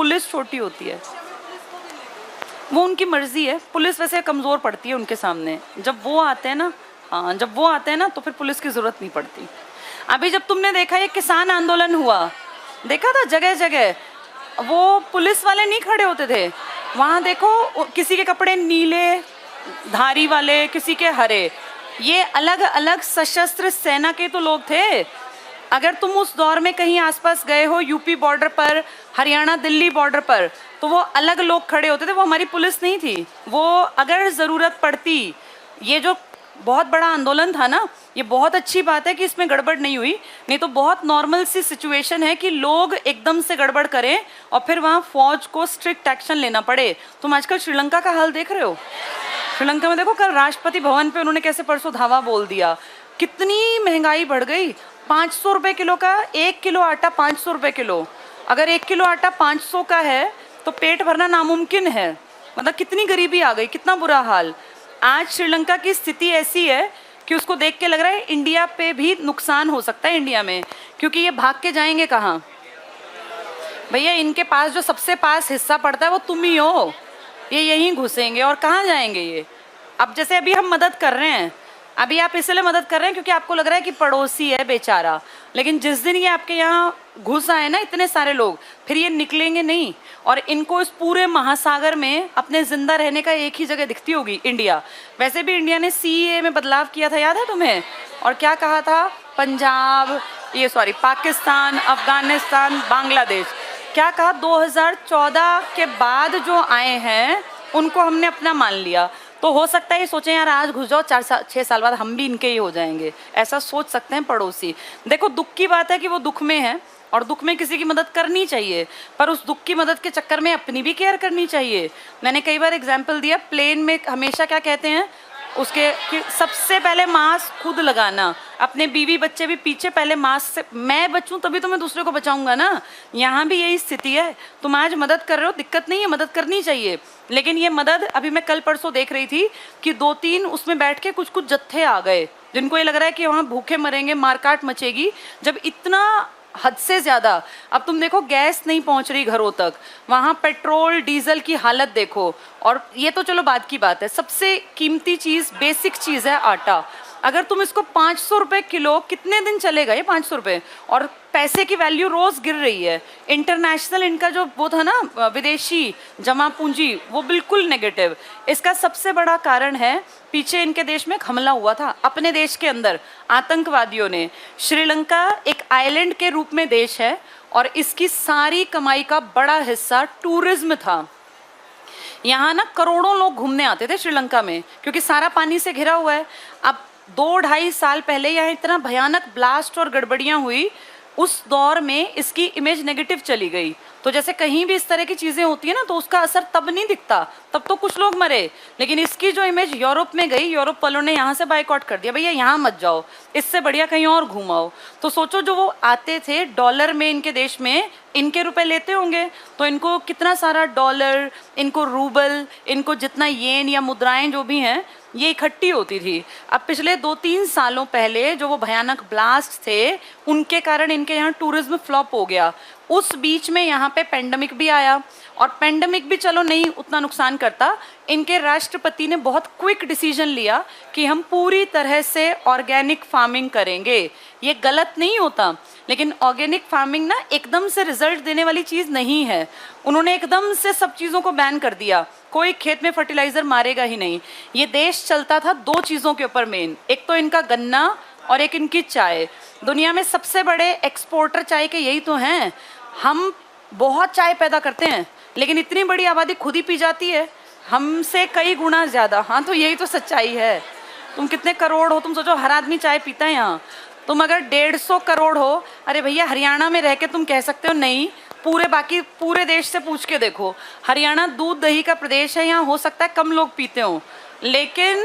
Police छोटी होती है। वो उनकी मर्जी है, पुलिस वैसे कमज़ोर पड़ती है उनके सामने। जब वो आते हैं ना, हाँ जब वो आते हैं ना तो फिर पुलिस की ज़रूरत नहीं पड़ती। अभी जब तुमने देखा ये किसान आंदोलन हुआ, देखा था जगह जगह वो पुलिस वाले नहीं खड़े होते थे वहाँ। देखो किसी के कपड़े नीले धारी वाले, किसी के हरे, ये अलग अलग सशस्त्र सेना के तो लोग थे। अगर तुम उस दौर में कहीं आसपास गए हो, यूपी बॉर्डर पर, हरियाणा दिल्ली बॉर्डर पर, तो वो अलग लोग खड़े होते थे, वो हमारी पुलिस नहीं थी। वो अगर ज़रूरत पड़ती, ये जो बहुत बड़ा आंदोलन था ना, ये बहुत अच्छी बात है कि इसमें गड़बड़ नहीं हुई, नहीं तो बहुत नॉर्मल सी सिचुएशन है कि लोग एकदम से गड़बड़ करें और फिर वहाँ फौज को स्ट्रिक्ट एक्शन लेना पड़े। तुम आजकल श्रीलंका का हाल देख रहे हो। श्रीलंका में देखो कल राष्ट्रपति भवन पे उन्होंने कैसे परसों धावा बोल दिया। कितनी महंगाई बढ़ गई, 500 रुपये किलो का 1 किलो आटा, 500 रुपये किलो। अगर 1 किलो आटा 500 का है तो पेट भरना नामुमकिन है। मतलब कितनी गरीबी आ गई, कितना बुरा हाल। आज श्रीलंका की स्थिति ऐसी है कि उसको देख के लग रहा है इंडिया पे भी नुकसान हो सकता है इंडिया में, क्योंकि ये भाग के जाएंगे कहाँ भैया। इनके पास जो सबसे पास हिस्सा पड़ता है वो तुम ही हो, ये यहीं घुसेंगे और कहाँ जाएंगे ये। अब जैसे अभी हम मदद कर रहे हैं, अभी आप इसलिए मदद कर रहे हैं क्योंकि आपको लग रहा है कि पड़ोसी है बेचारा, लेकिन जिस दिन ये आपके यहाँ घुस आए ना इतने सारे लोग, फिर ये निकलेंगे नहीं। और इनको इस पूरे महासागर में अपने जिंदा रहने का एक ही जगह दिखती होगी, इंडिया। वैसे भी इंडिया ने सीएए में बदलाव किया था, याद है तुम्हें? और क्या कहा था? पंजाब, पाकिस्तान, अफगानिस्तान, बांग्लादेश, क्या कहा? 2014 के बाद जो आए हैं उनको हमने अपना मान लिया। तो हो सकता है ये सोचें यार आज घुस जाओ, 4-6 साल बाद हम भी इनके ही हो जाएंगे, ऐसा सोच सकते हैं पड़ोसी। देखो दुख की बात है कि वो दुख में है और दुख में किसी की मदद करनी चाहिए, पर उस दुख की मदद के चक्कर में अपनी भी केयर करनी चाहिए। मैंने कई बार एग्जाम्पल दिया, प्लेन में हमेशा क्या कहते हैं उसके कि सबसे पहले मास्क खुद लगाना, अपने बीवी बच्चे भी पीछे, पहले मास्क से मैं बचूं तभी तो मैं दूसरे को बचाऊंगा ना। यहाँ भी यही स्थिति है। तुम आज मदद कर रहे हो, दिक्कत नहीं है, मदद करनी चाहिए, लेकिन ये मदद अभी मैं कल परसों देख रही थी कि 2-3 उसमें बैठ के कुछ जत्थे आ गए जिनको ये लग रहा है कि वहाँ भूखे मरेंगे, मारकाट मचेगी। जब इतना हद से ज़्यादा, अब तुम देखो गैस नहीं पहुंच रही घरों तक, वहाँ पेट्रोल डीजल की हालत देखो। और ये तो चलो बात की बात है, सबसे कीमती चीज़, बेसिक चीज़ है आटा। अगर तुम इसको 500 रुपये किलो, कितने दिन चलेगा ये 500 रुपये? और पैसे की वैल्यू रोज़ गिर रही है। इंटरनेशनल इनका जो वो था ना विदेशी जमा पूंजी, वो बिल्कुल नेगेटिव। इसका सबसे बड़ा कारण है, पीछे इनके देश में एक हमला हुआ था अपने देश के अंदर आतंकवादियों ने। श्रीलंका एक आइलैंड के रूप में देश है और इसकी सारी कमाई का बड़ा हिस्सा टूरिज्म था। यहाँ ना करोड़ों लोग घूमने आते थे श्रीलंका में, क्योंकि सारा पानी से घिरा हुआ है। अब 2-2.5 साल पहले यहाँ इतना भयानक ब्लास्ट और गड़बड़ियाँ हुई, उस दौर में इसकी इमेज नेगेटिव चली गई। तो जैसे कहीं भी इस तरह की चीज़ें होती है ना तो उसका असर तब नहीं दिखता, तब तो कुछ लोग मरे, लेकिन इसकी जो इमेज यूरोप में गई, यूरोप वालों ने यहाँ से बाइकआउट कर दिया, भैया यहाँ मत जाओ, इससे बढ़िया कहीं और घूमाओ। तो सोचो जो वो आते थे डॉलर में, इनके देश में इनके रुपए लेते होंगे, तो इनको कितना सारा डॉलर, इनको रूबल, इनको जितना येन या मुद्राएं जो भी हैं ये इकट्ठी होती थी। अब पिछले 2-3 सालों पहले जो वो भयानक ब्लास्ट थे उनके कारण इनके यहाँ टूरिज्म फ्लॉप हो गया। उस बीच में यहाँ पे पेंडेमिक भी आया, और पेंडेमिक भी चलो नहीं उतना नुकसान करता। इनके राष्ट्रपति ने बहुत क्विक डिसीजन लिया कि हम पूरी तरह से ऑर्गेनिक फार्मिंग करेंगे। ये गलत नहीं होता, लेकिन ऑर्गेनिक फार्मिंग ना एकदम से रिजल्ट देने वाली चीज़ नहीं है। उन्होंने एकदम से सब चीज़ों को बैन कर दिया, कोई खेत में फर्टिलाइज़र मारेगा ही नहीं। ये देश चलता था 2 चीज़ों के ऊपर मेन, एक तो इनका गन्ना और एक इनकी चाय। दुनिया में सबसे बड़े एक्सपोर्टर चाय के यही तो हैं। हम बहुत चाय पैदा करते हैं, लेकिन इतनी बड़ी आबादी खुद ही पी जाती है, हमसे कई गुना ज़्यादा। हाँ तो यही तो सच्चाई है। तुम कितने करोड़ हो, तुम सोचो हर आदमी चाय पीता है यहाँ। तुम अगर 150 करोड़ हो, अरे भैया हरियाणा में रह के तुम कह सकते हो नहीं, पूरे देश से पूछ के देखो, हरियाणा दूध दही का प्रदेश है, यहाँ हो सकता है कम लोग पीते हो, लेकिन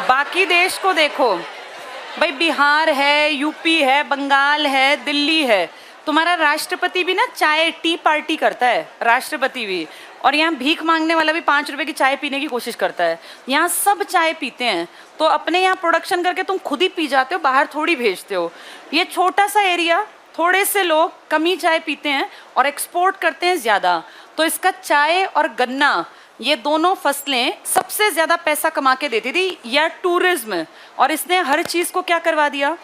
बाकी देश को देखो भाई, बिहार है, यूपी है, बंगाल है, दिल्ली है। तुम्हारा राष्ट्रपति भी ना चाय टी पार्टी करता है, राष्ट्रपति भी। और यहाँ भीख मांगने वाला भी 5 रुपए की चाय पीने की कोशिश करता है। यहाँ सब चाय पीते हैं, तो अपने यहाँ प्रोडक्शन करके तुम खुद ही पी जाते हो, बाहर थोड़ी भेजते हो। ये छोटा सा एरिया थोड़े से लोग कम ही चाय पीते हैं और एक्सपोर्ट करते हैं ज़्यादा। तो इसका चाय और गन्ना, ये दोनों फसलें सबसे ज़्यादा पैसा कमा के देती थी, या टूरिज्म, और इसने हर चीज़ को क्या करवा दिया,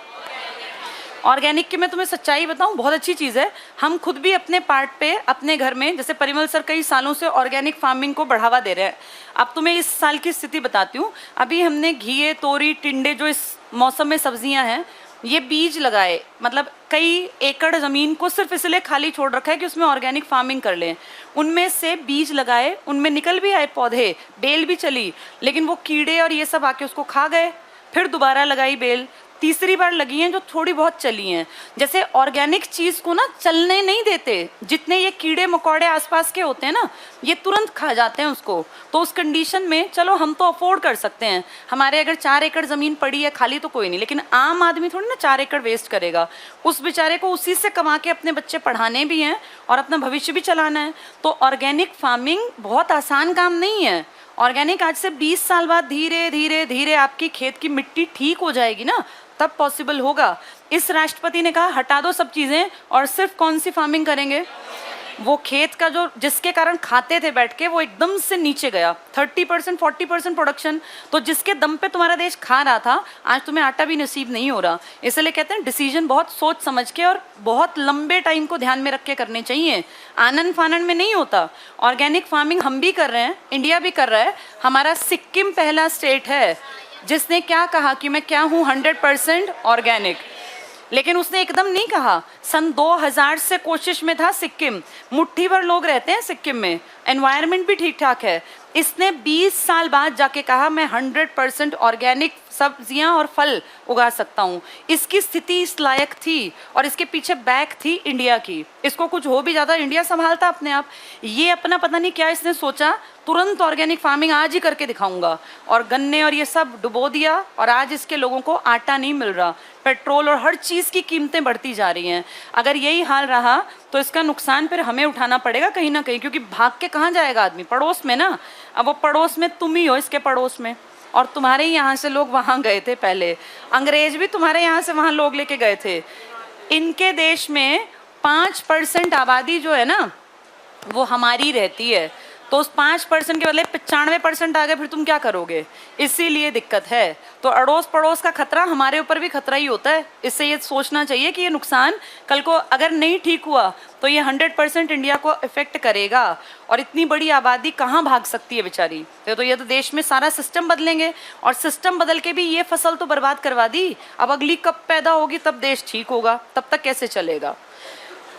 ऑर्गेनिक की। मैं तुम्हें सच्चाई बताऊं, बहुत अच्छी चीज़ है। हम खुद भी अपने पार्ट पे अपने घर में, जैसे परिमल सर कई सालों से ऑर्गेनिक फार्मिंग को बढ़ावा दे रहे हैं। अब तुम्हें इस साल की स्थिति बताती हूँ। अभी हमने घिए, तोरी, टिंडे, जो इस मौसम में सब्जियां हैं, ये बीज लगाए, मतलब कई एकड़ ज़मीन को सिर्फ इसलिए खाली छोड़ रखा है कि उसमें ऑर्गेनिक फार्मिंग कर लें। उनमें से बीज लगाए, उनमें निकल भी आए पौधे, बेल भी चली, लेकिन वो कीड़े और ये सब आके उसको खा गए। फिर दोबारा लगाई बेल, तीसरी बार लगी हैं जो थोड़ी बहुत चली हैं। जैसे ऑर्गेनिक चीज़ को ना चलने नहीं देते, जितने ये कीड़े मकोड़े आसपास के होते हैं ना, ये तुरंत खा जाते हैं उसको। तो उस कंडीशन में चलो हम तो अफोर्ड कर सकते हैं, हमारे अगर 4 एकड़ ज़मीन पड़ी है खाली तो कोई नहीं, लेकिन आम आदमी थोड़ी ना 4 एकड़ वेस्ट करेगा। उस बेचारे को उसी से कमा के अपने बच्चे पढ़ाने भी हैं और अपना भविष्य भी चलाना है। तो ऑर्गेनिक फार्मिंग बहुत आसान काम नहीं है। ऑर्गेनिक आज से 20 साल बाद धीरे धीरे धीरे आपकी खेत की मिट्टी ठीक हो जाएगी ना, तब पॉसिबल होगा। इस राष्ट्रपति ने कहा हटा दो सब चीज़ें और सिर्फ कौन सी फार्मिंग करेंगे, वो खेत का जो जिसके कारण खाते थे बैठ के, वो एकदम से नीचे गया। 30% 40% प्रोडक्शन, तो जिसके दम पे तुम्हारा देश खा रहा था, आज तुम्हें आटा भी नसीब नहीं हो रहा। इसलिए कहते हैं डिसीजन बहुत सोच समझ के और बहुत लंबे टाइम को ध्यान में रख के करने चाहिए, आनन फानन में नहीं होता। ऑर्गेनिक फार्मिंग हम भी कर रहे हैं, इंडिया भी कर रहा है। हमारा सिक्किम पहला स्टेट है जिसने क्या कहा कि मैं क्या हूँ 100% ऑर्गेनिक, लेकिन उसने एकदम नहीं कहा। सन 2000 से कोशिश में था सिक्किम, मुट्ठी भर लोग रहते हैं सिक्किम में, एनवायरनमेंट भी ठीक ठाक है। इसने 20 साल बाद जाके कहा मैं 100% ऑर्गेनिक सब्जियां और फल उगा सकता हूँ। इसकी स्थिति इस लायक थी और इसके पीछे बैक थी इंडिया की। इसको कुछ हो भी ज़्यादा इंडिया संभालता अपने आप। ये अपना पता नहीं क्या इसने सोचा, तुरंत ऑर्गेनिक फार्मिंग आज ही करके दिखाऊंगा, और गन्ने और ये सब डुबो दिया, और आज इसके लोगों को आटा नहीं मिल रहा। पेट्रोल और हर चीज़ की कीमतें बढ़ती जा रही हैं। अगर यही हाल रहा तो इसका नुकसान फिर हमें उठाना पड़ेगा कहीं ना कहीं, क्योंकि भाग के कहाँ जाएगा आदमी, पड़ोस में ना। अब वो पड़ोस में तुम ही हो, इसके पड़ोस में, और तुम्हारे ही यहाँ से लोग वहाँ गए थे पहले, अंग्रेज भी तुम्हारे यहाँ से वहाँ लोग लेके गए थे। इनके देश में 5% आबादी जो है ना वो हमारी रहती है, तो उस 5% के बदले 95% आ गए, फिर तुम क्या करोगे? इसीलिए दिक्कत है। तो अड़ोस पड़ोस का खतरा हमारे ऊपर भी खतरा ही होता है। इससे ये सोचना चाहिए कि ये नुकसान कल को अगर नहीं ठीक हुआ तो ये 100% इंडिया को इफेक्ट करेगा, और इतनी बड़ी आबादी कहाँ भाग सकती है बेचारी। तो ये तो देश में सारा सिस्टम बदलेंगे, और सिस्टम बदल के भी ये फसल तो बर्बाद करवा दी। अब अगली कब पैदा होगी तब देश ठीक होगा, तब तक कैसे चलेगा।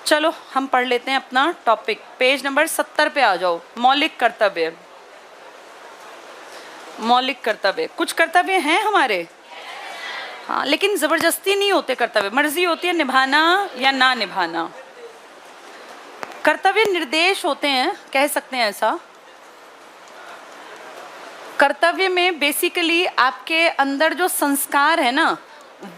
चलो हम पढ़ लेते हैं अपना टॉपिक। पेज नंबर 70 पे आ जाओ। मौलिक कर्तव्य। मौलिक कर्तव्य, कुछ कर्तव्य हैं हमारे, हाँ, लेकिन जबरदस्ती नहीं होते कर्तव्य, मर्जी होती है निभाना या ना निभाना। कर्तव्य निर्देश होते हैं, कह सकते हैं ऐसा। कर्तव्य में बेसिकली आपके अंदर जो संस्कार है ना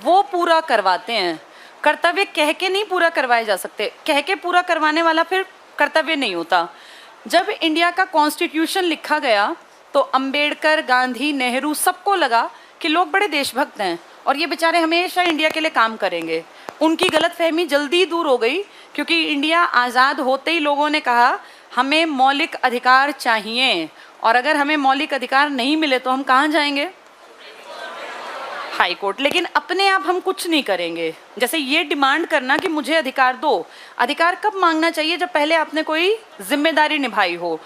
वो पूरा करवाते हैं। कर्तव्य कह के नहीं पूरा करवाए जा सकते, कह के पूरा करवाने वाला फिर कर्तव्य नहीं होता। जब इंडिया का कॉन्स्टिट्यूशन लिखा गया तो अंबेडकर, गांधी, नेहरू सबको लगा कि लोग बड़े देशभक्त हैं और ये बेचारे हमेशा इंडिया के लिए काम करेंगे। उनकी गलतफहमी जल्दी दूर हो गई, क्योंकि इंडिया आज़ाद होते ही लोगों ने कहा हमें मौलिक अधिकार चाहिए, और अगर हमें मौलिक अधिकार नहीं मिले तो हम कहाँ जाएंगे? High court. लेकिन अपने आप हम कुछ नहीं करेंगे। जैसे ये डिमांड करना कि मुझे अधिकार दो, अधिकार कब मांगना चाहिए? जब पहले आपने कोई जिम्मेदारी निभाई हो।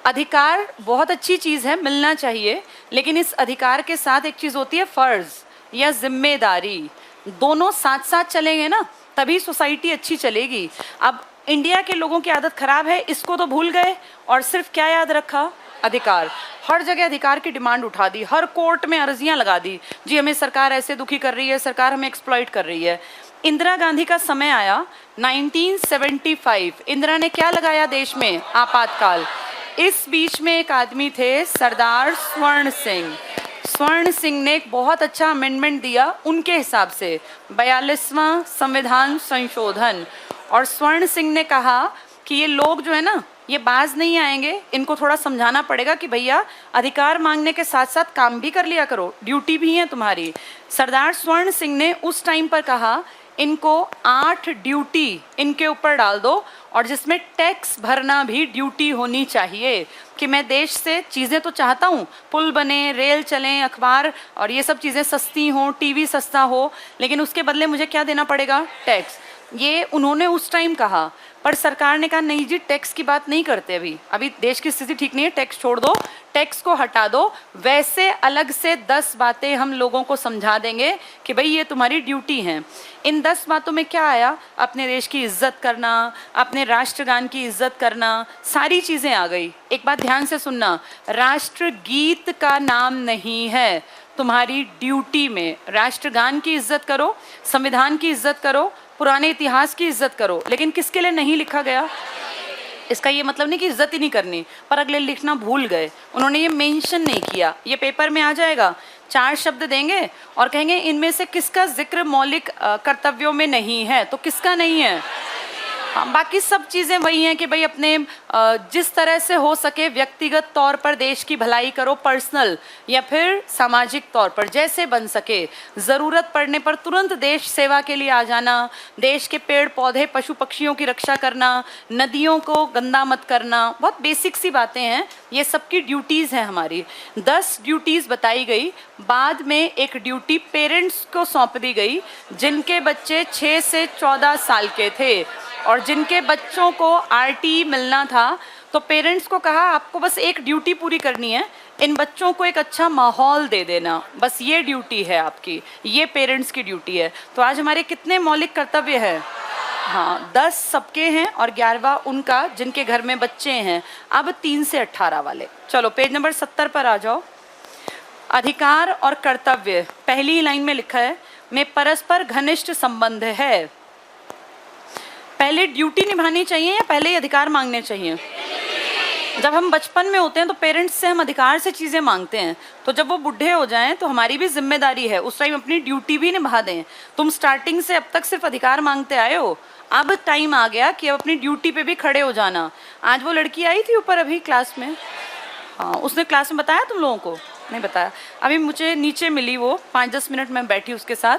अधिकार बहुत अच्छी चीज़ है, मिलना चाहिए, लेकिन इस अधिकार के साथ एक चीज़ होती है फर्ज या जिम्मेदारी। दोनों साथ साथ चलेंगे ना तभी सोसाइटी अच्छी चलेगी। अब इंडिया के लोगों की आदत खराब है, इसको तो भूल गए और सिर्फ क्या याद रखा? अधिकार। हर जगह अधिकार की डिमांड उठा दी, हर कोर्ट में अर्जियां लगा दी, जी हमें सरकार ऐसे दुखी कर रही है, सरकार हमें एक्सप्लॉइट कर रही है। इंदिरा गांधी का समय आया 1975, इंदिरा ने क्या लगाया देश में? आपातकाल। इस बीच में एक आदमी थे सरदार स्वर्ण सिंह। स्वर्ण सिंह ने एक बहुत अच्छा अमेंडमेंट दिया उनके हिसाब से, 42वां संविधान संशोधन। और स्वर्ण सिंह ने कहा कि ये लोग जो है ना ये बाज नहीं आएंगे, इनको थोड़ा समझाना पड़ेगा कि भैया अधिकार मांगने के साथ साथ काम भी कर लिया करो, ड्यूटी भी है तुम्हारी। सरदार स्वर्ण सिंह ने उस टाइम पर कहा इनको 8 ड्यूटी इनके ऊपर डाल दो, और जिसमें टैक्स भरना भी ड्यूटी होनी चाहिए कि मैं देश से चीज़ें तो चाहता हूँ, पुल बने, रेल चलें, अखबार और ये सब चीज़ें सस्ती हों, टीवी सस्ता हो, लेकिन उसके बदले मुझे क्या देना पड़ेगा? टैक्स। ये उन्होंने उस टाइम कहा, पर सरकार ने कहा नहीं जी, टैक्स की बात नहीं करते, अभी देश की स्थिति ठीक नहीं है, टैक्स छोड़ दो, टैक्स को हटा दो, वैसे अलग से 10 बातें हम लोगों को समझा देंगे कि भाई ये तुम्हारी ड्यूटी है। इन 10 बातों में क्या आया? अपने देश की इज्जत करना, अपने राष्ट्रगान की इज्जत करना, सारी चीज़ें आ गई। एक बात ध्यान से सुनना, राष्ट्रगीत का नाम नहीं है, तुम्हारी ड्यूटी में राष्ट्रगान की इज्जत करो, संविधान की इज्जत करो, पुराने इतिहास की इज्जत करो, लेकिन किसके लिए नहीं लिखा गया? इसका ये मतलब नहीं कि इज्जत ही नहीं करनी, पर अगले लिखना भूल गए, उन्होंने ये मेंशन नहीं किया। ये पेपर में आ जाएगा, 4 शब्द देंगे और कहेंगे इनमें से किसका जिक्र मौलिक कर्तव्यों में नहीं है, तो किसका नहीं है? हाँ, बाकी सब चीज़ें वही हैं कि भाई अपने जिस तरह से हो सके व्यक्तिगत तौर पर देश की भलाई करो, पर्सनल या फिर सामाजिक तौर पर जैसे बन सके, ज़रूरत पड़ने पर तुरंत देश सेवा के लिए आ जाना, देश के पेड़ पौधे पशु पक्षियों की रक्षा करना, नदियों को गंदा मत करना, बहुत बेसिक सी बातें हैं, ये सबकी ड्यूटीज़ हैं हमारी। 10 ड्यूटीज़ बताई गई, बाद में एक ड्यूटी पेरेंट्स को सौंप दी गई जिनके बच्चे 6 से 14 साल के थे और जिनके बच्चों को आरटी मिलना था, तो पेरेंट्स को कहा आपको बस एक ड्यूटी पूरी करनी है, इन बच्चों को एक अच्छा माहौल दे देना, बस ये ड्यूटी है आपकी, ये पेरेंट्स की ड्यूटी है। तो आज हमारे कितने मौलिक कर्तव्य हैं? हाँ, 10 सबके हैं और 11वां उनका जिनके घर में बच्चे हैं। अब 3 से 18 वाले, चलो पेज नंबर 70 पर आ जाओ। अधिकार और कर्तव्य, पहली लाइन में लिखा है में परस्पर घनिष्ठ संबंध है। पहले ड्यूटी निभानी चाहिए या पहले ही अधिकार मांगने चाहिए? जब हम बचपन में होते हैं तो पेरेंट्स से हम अधिकार से चीज़ें मांगते हैं, तो जब वो बूढ़े हो जाएं तो हमारी भी जिम्मेदारी है उस टाइम अपनी ड्यूटी भी निभा दें। तुम स्टार्टिंग से अब तक सिर्फ अधिकार मांगते आए हो, अब टाइम आ गया कि अब अपनी ड्यूटी पे भी खड़े हो जाना। आज वो लड़की आई थी ऊपर अभी क्लास में, हाँ, उसने क्लास में बताया तुम लोगों को? नहीं बताया। अभी मुझे नीचे मिली वो, 5-10 मिनट मैं बैठी उसके साथ।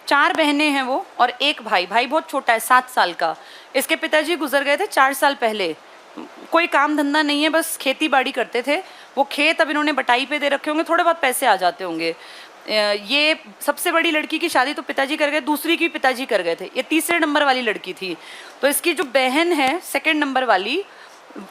4 बहनें हैं वो और एक भाई, भाई बहुत छोटा है, 7 साल का। इसके पिताजी गुजर गए थे 4 साल पहले, कोई काम धंधा नहीं है, बस खेती बाड़ी करते थे। वो खेत अब इन्होंने बटाई पे दे रखे होंगे, थोड़े बहुत पैसे आ जाते होंगे। ये सबसे बड़ी लड़की की शादी तो पिताजी कर गए, दूसरी की पिताजी कर गए थे, ये तीसरे नंबर वाली लड़की थी। तो इसकी जो बहन है सेकंड नंबर वाली,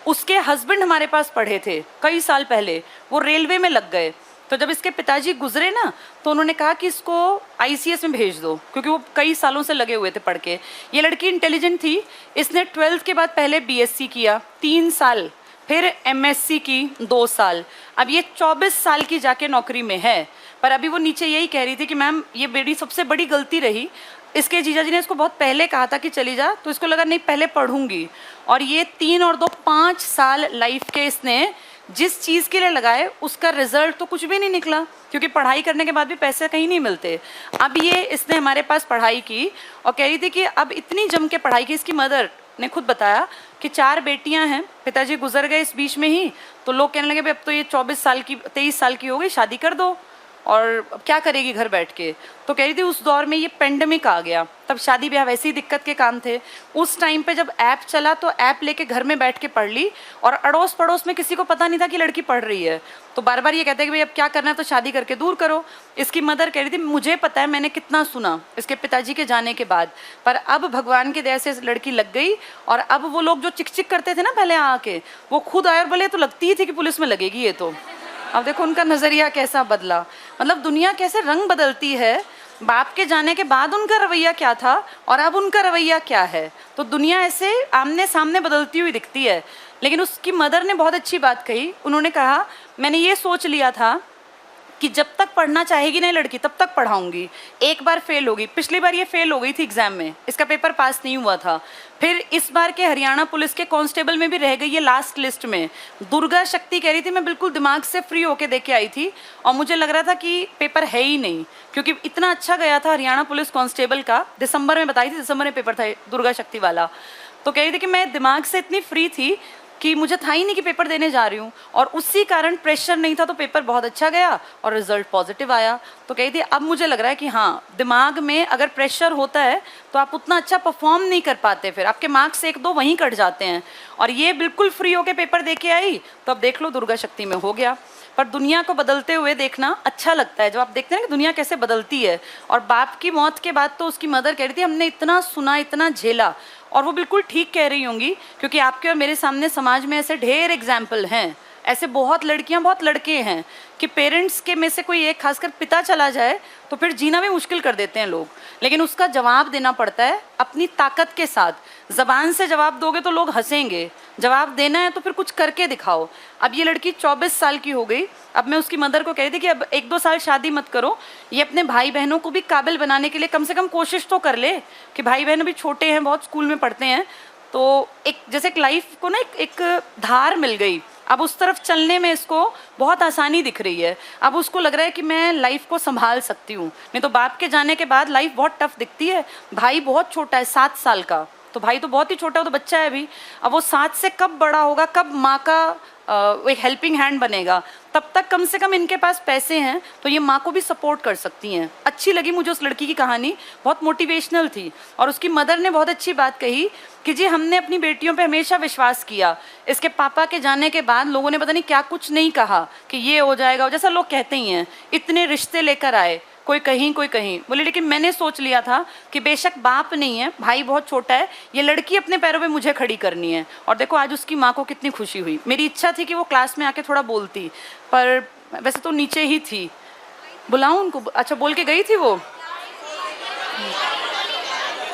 उसके हस्बैंड हमारे पास पढ़े थे कई साल पहले, वो रेलवे में लग गए। तो जब इसके पिताजी गुजरे ना, तो उन्होंने कहा कि इसको आईसीएस में भेज दो, क्योंकि वो कई सालों से लगे हुए थे पढ़ के। ये लड़की इंटेलिजेंट थी, इसने 12th के बाद पहले बीएससी किया 3 साल, फिर एमएससी की 2 साल, अब ये 24 साल की जाके नौकरी में है। पर अभी वो नीचे यही कह रही थी कि मैम ये मेरी सबसे बड़ी गलती रही, इसके जीजाजी ने इसको बहुत पहले कहा था कि चली जा, तो इसको लगा नहीं पहले पढ़ूंगी, और ये 3 और 2 5 साल लाइफ के इसने जिस चीज़ के लिए लगाए उसका रिजल्ट तो कुछ भी नहीं निकला, क्योंकि पढ़ाई करने के बाद भी पैसे कहीं नहीं मिलते। अब ये इसने हमारे पास पढ़ाई की और कह रही थी कि अब इतनी जम के पढ़ाई की, इसकी मदर ने खुद बताया कि 4 बेटियां हैं, पिताजी गुजर गए इस बीच में ही, तो लोग कहने लगे भाई अब तो ये 24 साल की 23 साल की हो गई, शादी कर दो, और अब क्या करेगी घर बैठ के। तो कह रही थी उस दौर में ये पेंडेमिक आ गया, तब शादी ब्याह वैसे ही दिक्कत के काम थे। उस टाइम पे जब ऐप चला तो ऐप लेके घर में बैठ के पढ़ ली, और अड़ोस पड़ोस में किसी को पता नहीं था कि लड़की पढ़ रही है। तो बार बार ये कहते हैं कि भाई अब क्या करना है, तो शादी करके दूर करो। इसकी मदर कह रही थी मुझे पता है, मैंने कितना सुना इसके पिताजी के जाने के बाद, पर अब भगवान की दया से इस लड़की लग गई। और अब वो लोग जो चिक चिक करते थे ना पहले आके, वो खुद आए और बोले तो लगती ही थी कि पुलिस में लगेगी ये तो। अब देखो उनका नज़रिया कैसा बदला, मतलब दुनिया कैसे रंग बदलती है। बाप के जाने के बाद उनका रवैया क्या था और अब उनका रवैया क्या है, तो दुनिया ऐसे आमने सामने बदलती हुई दिखती है। लेकिन उसकी मदर ने बहुत अच्छी बात कही, उन्होंने कहा मैंने ये सोच लिया था कि जब तक पढ़ना चाहेगी नहीं लड़की तब तक पढ़ाऊंगी। एक बार फेल होगी, पिछली बार ये फेल हो गई थी एग्जाम में, इसका पेपर पास नहीं हुआ था, फिर इस बार के हरियाणा पुलिस के कांस्टेबल में भी रह गई है लास्ट लिस्ट में। दुर्गा शक्ति कह रही थी मैं बिल्कुल दिमाग से फ्री होके देके आई थी और मुझे लग रहा था कि पेपर है ही नहीं, क्योंकि इतना अच्छा गया था हरियाणा पुलिस कांस्टेबल का। दिसंबर में बताई थी, दिसंबर में पेपर था दुर्गा शक्ति वाला। तो कह रही थी कि मैं दिमाग से इतनी फ्री थी कि मुझे था ही नहीं कि पेपर देने जा रही हूँ, और उसी कारण प्रेशर नहीं था तो पेपर बहुत अच्छा गया और रिजल्ट पॉजिटिव आया। तो कही थी अब मुझे लग रहा है कि हाँ, दिमाग में अगर प्रेशर होता है तो आप उतना अच्छा परफॉर्म नहीं कर पाते, फिर आपके मार्क्स 1-2 वहीं कट जाते हैं। और ये बिल्कुल फ्री होके पेपर दे के आई, तो अब देख लो दुर्गा शक्ति में हो गया। पर दुनिया को बदलते हुए देखना अच्छा लगता है, जब आप देखते हैं कि दुनिया कैसे बदलती है। और बाप की मौत के बाद तो उसकी मदर कह रही थी हमने इतना सुना, इतना झेला, और वो बिल्कुल ठीक कह रही होंगी, क्योंकि आपके और मेरे सामने समाज में ऐसे ढेर एग्जाम्पल हैं, ऐसे बहुत लड़कियां बहुत लड़के हैं कि पेरेंट्स के में से कोई एक, खासकर पिता चला जाए तो फिर जीना भी मुश्किल कर देते हैं लोग, लेकिन उसका जवाब देना पड़ता है अपनी ताकत के साथ। ज़बान से जवाब दोगे तो लोग हंसेंगे, जवाब देना है तो फिर कुछ करके दिखाओ। अब ये लड़की 24 साल की हो गई, अब मैं उसकी मदर को कह रही थी कि अब 1-2 साल शादी मत करो, ये अपने भाई बहनों को भी काबिल बनाने के लिए कम से कम कोशिश तो कर ले, कि भाई बहन अभी छोटे हैं, बहुत स्कूल में पढ़ते हैं, तो एक जैसे एक लाइफ को ना एक धार मिल गई, अब उस तरफ चलने में इसको बहुत आसानी दिख रही है। अब उसको लग रहा है कि मैं लाइफ को संभाल सकती हूँ, नहीं तो बाप के जाने के बाद लाइफ बहुत टफ दिखती है। भाई बहुत छोटा है, 7 साल का, तो भाई तो बहुत ही छोटा है, वो तो बच्चा है अभी। अब वो 7 से कब बड़ा होगा, कब माँ का एक हेल्पिंग हैंड बनेगा, तब तक कम से कम इनके पास पैसे हैं तो ये माँ को भी सपोर्ट कर सकती हैं। अच्छी लगी मुझे उस लड़की की कहानी, बहुत मोटिवेशनल थी। और उसकी मदर ने बहुत अच्छी बात कही कि जी हमने अपनी बेटियों पे हमेशा विश्वास किया, इसके पापा के जाने के बाद लोगों ने पता नहीं क्या कुछ नहीं कहा कि ये हो जाएगा, जैसा लोग कहते ही हैं, इतने रिश्ते लेकर आए, कोई कहीं कोई कहीं। बोले लेकिन मैंने सोच लिया था कि बेशक बाप नहीं है, भाई बहुत छोटा है, ये लड़की अपने पैरों पे मुझे खड़ी करनी है। और देखो आज उसकी माँ को कितनी खुशी हुई। मेरी इच्छा थी कि वो क्लास में आके थोड़ा बोलती, पर वैसे तो नीचे ही थी, बुलाऊं उनको? अच्छा बोल के गई थी वो?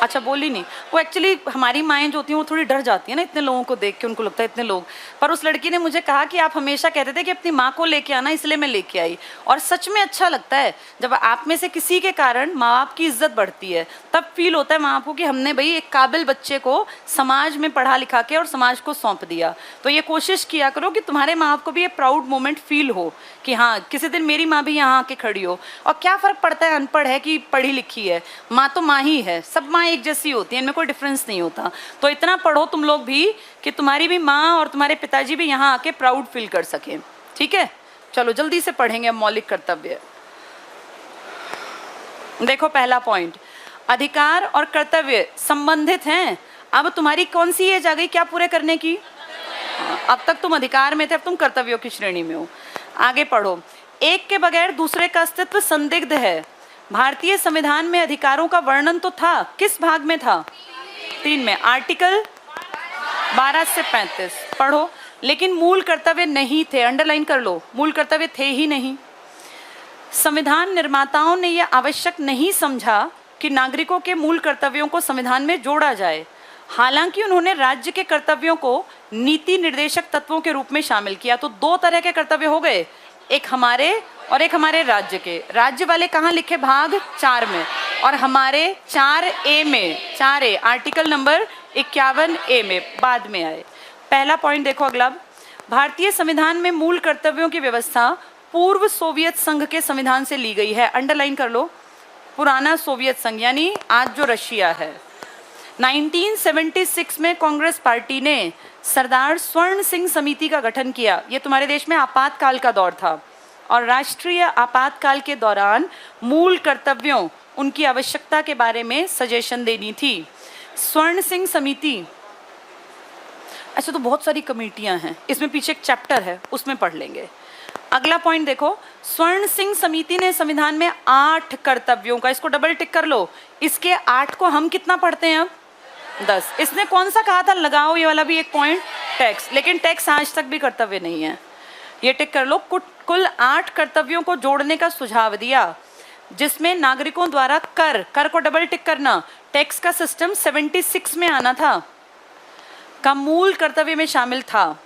अच्छा बोली नहीं। वो एक्चुअली हमारी माएँ जो होती हैं वो थोड़ी डर जाती है ना इतने लोगों को देख के, उनको लगता है इतने लोग। पर उस लड़की ने मुझे कहा कि आप हमेशा कहते थे कि अपनी माँ को लेके आना, इसलिए मैं लेके आई। और सच में अच्छा लगता है जब आप में से किसी के कारण माँ बाप की इज्जत बढ़ती है, तब फील होता है माँ बाप को कि हमने भाई एक काबिल बच्चे को समाज में पढ़ा लिखा के और समाज को सौंप दिया। तो ये कोशिश किया करो कि तुम्हारे माँ बाप को भी ये प्राउड मोमेंट फील हो कि हाँ किसी दिन मेरी माँ भी यहाँ आके खड़ी हो। और क्या फ़र्क पड़ता है अनपढ़ है कि पढ़ी लिखी है, माँ तो माँ ही है, सब माँ एक जैसी होती है, इनमें कोई डिफरेंस नहीं होता। तो इतना पढ़ो तुम लोग भी कि तुम्हारी भी माँ और तुम्हारे पिताजी भी यहाँ आके प्राउड फील कर सकें। ठीक है, चलो जल्दी से पढ़ेंगे अब मौलिक कर्तव्य। देखो पहला पॉइंट, अधिकार और कर्तव्य संबंधित हैं। अब तुम्हारी कौन सी एज आ गई क्या पूरे करने की? अब तक तुम अधिकार में थे, अब तुम कर्तव्यों की श्रेणी में हो। आगे पढ़ो, एक के बगैर दूसरे का अस्तित्व संदिग्ध है। भारतीय संविधान में अधिकारों का वर्णन तो था, किस भाग में था? 3 में, आर्टिकल 12 से 35 पढ़ो। लेकिन मूल कर्तव्य नहीं थे, अंडरलाइन कर लो, मूल कर्तव्य थे ही नहीं। संविधान निर्माताओं ने यह आवश्यक नहीं समझा कि नागरिकों के मूल कर्तव्यों को संविधान में जोड़ा जाए। हालांकि उन्होंने राज्य के कर्तव्यों को नीति निर्देशक तत्वों के रूप में शामिल किया। तो 2 तरह के कर्तव्य हो गए, एक हमारे और एक हमारे राज्य के। राज्य वाले कहाँ लिखे? भाग 4 में, और हमारे 4A में, 4A आर्टिकल नंबर 51A में बाद में आए। पहला पॉइंट देखो अगला, भारतीय संविधान में मूल कर्तव्यों की व्यवस्था पूर्व सोवियत संघ के संविधान से ली गई है। अंडरलाइन कर लो, पुराना सोवियत संघ यानी आज जो रशिया है। 1976 में कांग्रेस पार्टी ने सरदार स्वर्ण सिंह समिति का गठन किया। ये तुम्हारे देश में आपातकाल का दौर था, और राष्ट्रीय आपातकाल के दौरान मूल कर्तव्यों, उनकी आवश्यकता के बारे में सजेशन देनी थी। स्वर्ण सिंह समिति, ऐसे तो बहुत सारी कमेटियां हैं, इसमें पीछे एक चैप्टर है उसमें पढ़ लेंगे। अगला पॉइंट देखो, स्वर्ण सिंह समिति ने संविधान में 8 कर्तव्यों का, इसको डबल टिक कर लो। इसके 8 को हम कितना पढ़ते हैं अब? 10। इसने कौन सा कहा था? लगाओ ये वाला भी एक पॉइंट, टैक्स। लेकिन टैक्स आज तक भी कर्तव्य नहीं है, ये टिक कर लो। कुल 8 कर्तव्यों को जोड़ने का सुझाव दिया, जिसमें नागरिकों द्वारा कर को डबल टिक करना, टैक्स का सिस्टम 76 में आना था, का मूल कर्तव्य में शामिल था।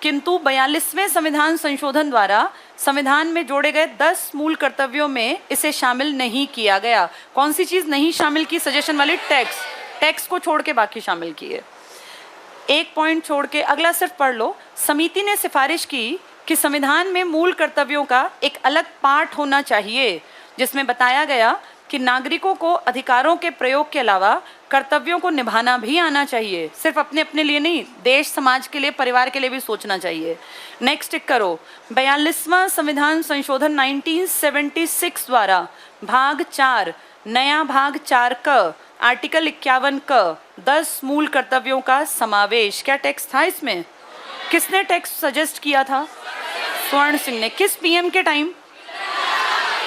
किंतु 42वें संविधान संशोधन द्वारा संविधान में जोड़े गए 10 मूल कर्तव्यों में इसे शामिल नहीं किया गया। कौन सी चीज नहीं शामिल की? सजेशन वाली टैक्स को छोड़ के बाकी शामिल किए। एक पॉइंट छोड़ के अगला सिर्फ पढ़ लो। समिति ने सिफारिश की कि संविधान में मूल कर्तव्यों का एक अलग पार्ट होना चाहिए, जिसमें बताया गया कि नागरिकों को अधिकारों के प्रयोग के अलावा कर्तव्यों को निभाना भी आना चाहिए। सिर्फ अपने अपने लिए नहीं, देश समाज के लिए, परिवार के लिए भी सोचना चाहिए। नेक्स्ट टिक करो। 42वां संविधान संशोधन 1976 द्वारा भाग 4 नया भाग 4 क आर्टिकल 51 क 10 मूल कर्तव्यों का समावेश। क्या टेक्स्ट था इसमें? किसने टेक्स्ट सजेस्ट किया था? स्वर्ण सिंह ने। किस पीएम के टाइम?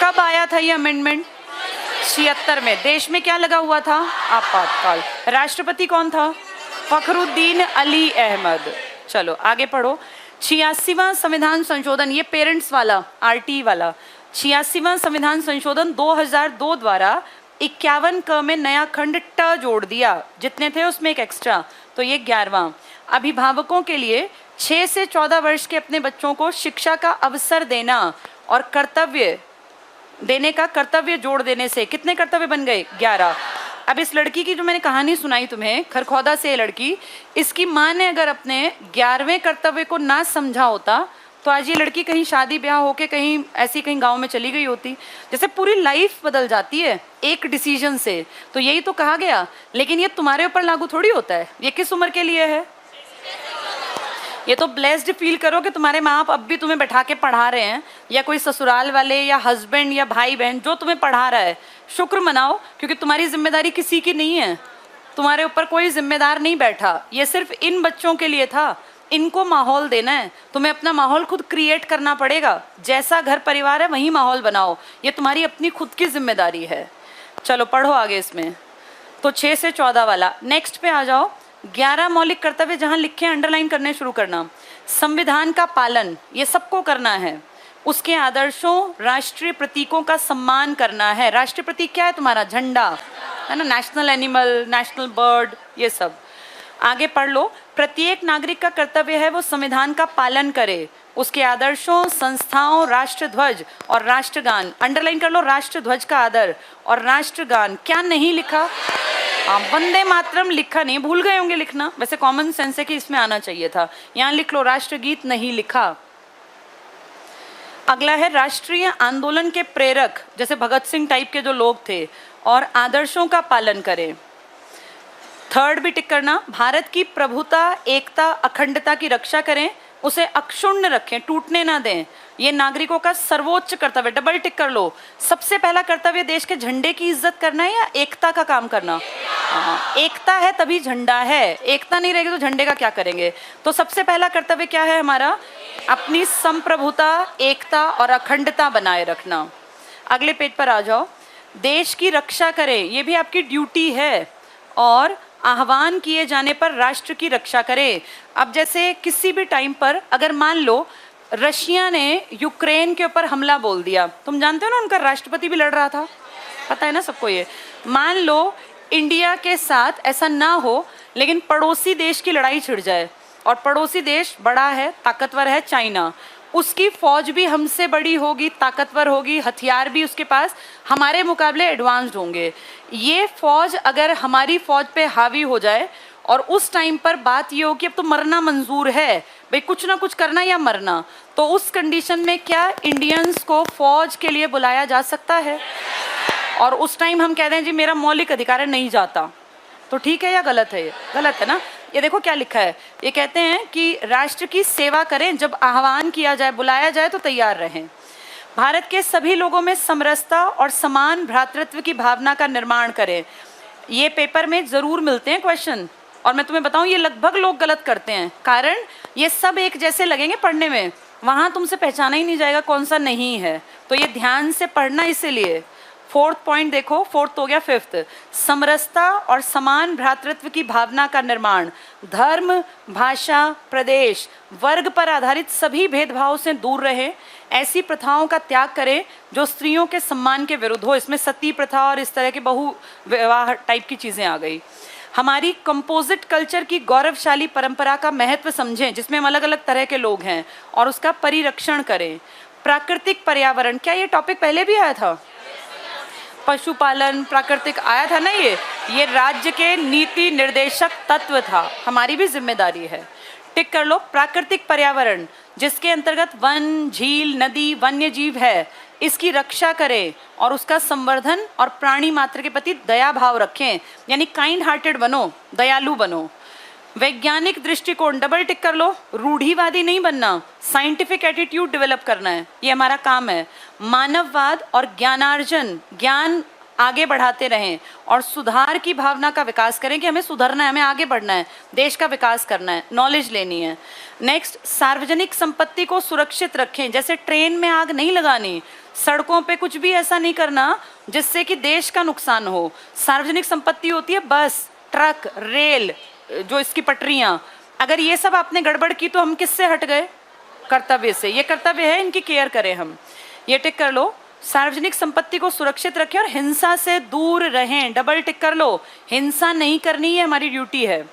कब आया था ये अमेंडमेंट? 76 में। देश में क्या लगा हुआ था? आपातकाल। राष्ट्रपति कौन था? फखरुद्दीन अली अहमद। चलो आगे पढ़ो। 86वां संविधान संशोधन, ये पेरेंट्स वाला, आरटी वाला। 86वां संविधान संशोधन 2002 द्वारा 51 क में नया खंड ट जोड़ दिया। जितने थे उसमें एक एक्स्ट्रा, तो ये 11वां। अभिभावकों के लिए 6 से 14 वर्ष के अपने बच्चों को शिक्षा का अवसर देना और कर्तव्य देने का कर्तव्य जोड़ देने से कितने कर्तव्य बन गए? 11। अब इस लड़की की जो मैंने कहानी सुनाई तुम्हें, खरखौदा से ये लड़की, इसकी माँ ने अगर अपने 11वें कर्तव्य को ना समझा होता तो आज ये लड़की कहीं शादी ब्याह होके कहीं ऐसी कहीं गांव में चली गई होती। जैसे पूरी लाइफ बदल जाती है एक डिसीजन से। तो यही तो कहा गया, लेकिन ये तुम्हारे ऊपर लागू थोड़ी होता है। ये किस उम्र के लिए है? ये तो ब्लेस्ड फील करो कि तुम्हारे माँ बाप अब भी तुम्हें बैठा के पढ़ा रहे हैं, या कोई ससुराल वाले या हस्बैंड या भाई बहन जो तुम्हें पढ़ा रहा है। शुक्र मनाओ, क्योंकि तुम्हारी जिम्मेदारी किसी की नहीं है, तुम्हारे ऊपर कोई जिम्मेदार नहीं बैठा। ये सिर्फ इन बच्चों के लिए था, इनको माहौल देना है। तुम्हें अपना माहौल खुद क्रिएट करना पड़ेगा। जैसा घर परिवार है वही माहौल बनाओ, ये तुम्हारी अपनी खुद की जिम्मेदारी है। चलो पढ़ो आगे इसमें। तो 6 से 14 वाला। नेक्स्ट पे आ जाओ। 11 मौलिक कर्तव्य जहां लिखे अंडरलाइन करने शुरू करना। संविधान का पालन, ये सबको करना है। उसके आदर्शों, राष्ट्रीय प्रतीकों का सम्मान करना है। राष्ट्रीय प्रतीक क्या है तुम्हारा? झंडा है ना, नेशनल एनिमल, नेशनल बर्ड, ये सब। आगे पढ़ लो। प्रत्येक नागरिक का कर्तव्य है वो संविधान का पालन करे, उसके आदर्शों, संस्थाओं, राष्ट्रध्वज और राष्ट्रगान। अंडरलाइन कर लो, राष्ट्रध्वज का आदर और राष्ट्रगान। क्या नहीं लिखा? वंदे मातरम लिखा नहीं, भूल गए होंगे लिखना। वैसे कॉमन सेंस है कि इसमें आना चाहिए था। यहाँ लिख लो राष्ट्रगीत नहीं लिखा। अगला है राष्ट्रीय आंदोलन के प्रेरक, जैसे भगत सिंह टाइप के जो लोग थे, और आदर्शों का पालन करें। थर्ड भी टिक करना। भारत की प्रभुता, एकता, अखंडता की रक्षा करें, उसे अक्षुण्ण रखें, टूटने ना दें। ये नागरिकों का सर्वोच्च कर्तव्य। डबल टिक कर लो। सबसे पहला कर्तव्य देश के झंडे की इज्जत करना है या एकता का काम करना? एकता है तभी झंडा है, एकता नहीं रहेगी तो झंडे का क्या करेंगे? तो सबसे पहला कर्तव्य क्या है हमारा? अपनी संप्रभुता, एकता और अखंडता बनाए रखना। अगले पेज पर आ जाओ। देश की रक्षा करें, ये भी आपकी ड्यूटी है, और आह्वान किए जाने पर राष्ट्र की रक्षा करें। अब जैसे किसी भी टाइम पर अगर मान लो रशिया ने यूक्रेन के ऊपर हमला बोल दिया, तुम जानते हो ना उनका राष्ट्रपति भी लड़ रहा था, पता है ना सबको ये। मान लो इंडिया के साथ ऐसा ना हो, लेकिन पड़ोसी देश की लड़ाई छिड़ जाए, और पड़ोसी देश बड़ा है, ताकतवर है, चाइना। उसकी फौज भी हमसे बड़ी होगी, ताकतवर होगी, हथियार भी उसके पास हमारे मुकाबले एडवांस्ड होंगे। ये फौज अगर हमारी फौज पे हावी हो जाए, और उस टाइम पर बात ये हो कि अब तो मरना मंजूर है भाई, कुछ ना कुछ करना या मरना, तो उस कंडीशन में क्या इंडियंस को फौज के लिए बुलाया जा सकता है? और उस टाइम हम कह दें जी मेरा मौलिक अधिकार है, नहीं जाता, तो ठीक है या गलत है? ये गलत है ना। ये देखो क्या लिखा है, ये कहते हैं कि राष्ट्र की सेवा करें, जब आह्वान किया जाए, बुलाया जाए तो तैयार रहें। भारत के सभी लोगों में समरसता और समान भ्रातृत्व की भावना का निर्माण करें। ये पेपर में जरूर मिलते हैं क्वेश्चन, और मैं तुम्हें बताऊं ये लगभग लोग गलत करते हैं, कारण ये सब एक जैसे लगेंगे पढ़ने में, वहां तुमसे पहचाना ही नहीं जाएगा कौन सा नहीं है। तो ये ध्यान से पढ़ना। इसीलिए फोर्थ पॉइंट देखो, फोर्थ हो गया, फिफ्थ, समरसता और समान भ्रातृत्व की भावना का निर्माण। धर्म, भाषा, प्रदेश, वर्ग पर आधारित सभी भेदभाव से दूर रहे। ऐसी प्रथाओं का त्याग करें जो स्त्रियों के सम्मान के विरुद्ध हो। इसमें सती प्रथा और इस तरह के बहु विवाह टाइप की चीजें आ गई। हमारी कंपोजिट कल्चर की गौरवशाली परंपरा का महत्व समझें, जिसमें हम अलग अलग तरह के लोग हैं, और उसका परिरक्षण करें। प्राकृतिक पर्यावरण, क्या ये टॉपिक पहले भी आया था? पशुपालन, प्राकृतिक आया था ना। ये राज्य के नीति निर्देशक तत्व था, हमारी भी जिम्मेदारी है। टिक कर लो। प्राकृतिक पर्यावरण जिसके अंतर्गत वन, झील, नदी, वन्य जीव है, इसकी रक्षा करें और उसका संवर्धन और प्राणी मात्र के प्रति दया भाव रखें, यानी काइंड हार्टेड बनो, दयालु बनो। वैज्ञानिक दृष्टिकोण, डबल टिक कर लो, रूढ़िवादी नहीं बनना, साइंटिफिक एटीट्यूड डेवलप करना है, ये हमारा काम है। मानववाद और ज्ञानार्जन, ज्ञान आगे बढ़ाते रहें और सुधार की भावना का विकास करें कि हमें सुधरना है, हमें आगे बढ़ना है, देश का विकास करना है, नॉलेज लेनी है। नेक्स्ट, सार्वजनिक संपत्ति को सुरक्षित रखें, जैसे ट्रेन में आग नहीं लगानी, सड़कों पे कुछ भी ऐसा नहीं करना जिससे कि देश का नुकसान हो। सार्वजनिक संपत्ति होती है बस, ट्रक, रेल, जो इसकी पटरियां, अगर ये सब आपने गड़बड़ की तो हम किससे हट गए? कर्तव्य से। ये कर्तव्य है, इनकी केयर करें हम। ये टिक कर लो, सार्वजनिक संपत्ति को सुरक्षित रखें और हिंसा से दूर रहें, डबल टिक कर लो, हिंसा नहीं करनी, ये हमारी ड्यूटी है।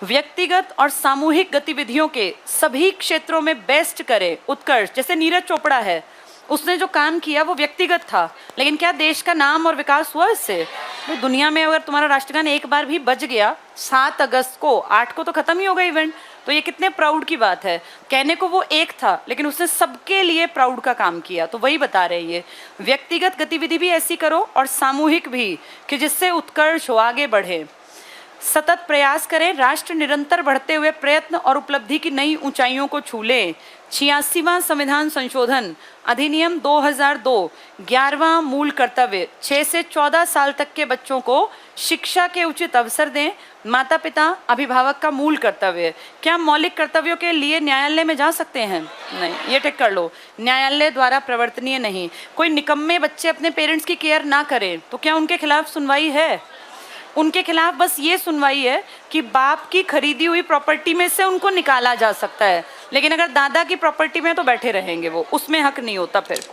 व्यक्तिगत और सामूहिक गतिविधियों के सभी क्षेत्रों में बेस्ट करें, उत्कर्ष। जैसे नीरज चोपड़ा है, उसने जो काम किया वो व्यक्तिगत था, लेकिन क्या देश का नाम और विकास हुआ इससे? तो दुनिया में अगर तुम्हारा राष्ट्रगान एक बार भी बज गया, 7 अगस्त को, 8 को तो खत्म ही हो गया इवेंट, तो ये कितने प्राउड की बात है। कहने को वो एक था, लेकिन उसने सबके लिए प्राउड का काम किया, तो वही बता रहे हैं ये। व्यक्तिगत गतिविधि भी ऐसी करो और सामूहिक भी, कि जिससे उत्कर्ष हो, आगे बढ़े। सतत प्रयास करें, राष्ट्र निरंतर बढ़ते हुए प्रयत्न और उपलब्धि की नई ऊंचाइयों को छू ले। 86वां संविधान संशोधन अधिनियम 2002, 11वां मूल कर्तव्य, 6 से 14 साल तक के बच्चों को शिक्षा के उचित अवसर दें, माता पिता अभिभावक का मूल कर्तव्य। क्या मौलिक कर्तव्यों के लिए न्यायालय में जा सकते हैं? नहीं, ये टिक कर लो, न्यायालय द्वारा प्रवर्तनीय नहीं। कोई निकम्मे बच्चे अपने पेरेंट्स की केयर ना करें तो क्या उनके खिलाफ सुनवाई है? उनके खिलाफ बस ये सुनवाई है कि बाप की खरीदी हुई प्रॉपर्टी में से उनको निकाला जा सकता है, लेकिन अगर दादा की प्रॉपर्टी में तो बैठे रहेंगे वो, उसमें हक नहीं होता फिर।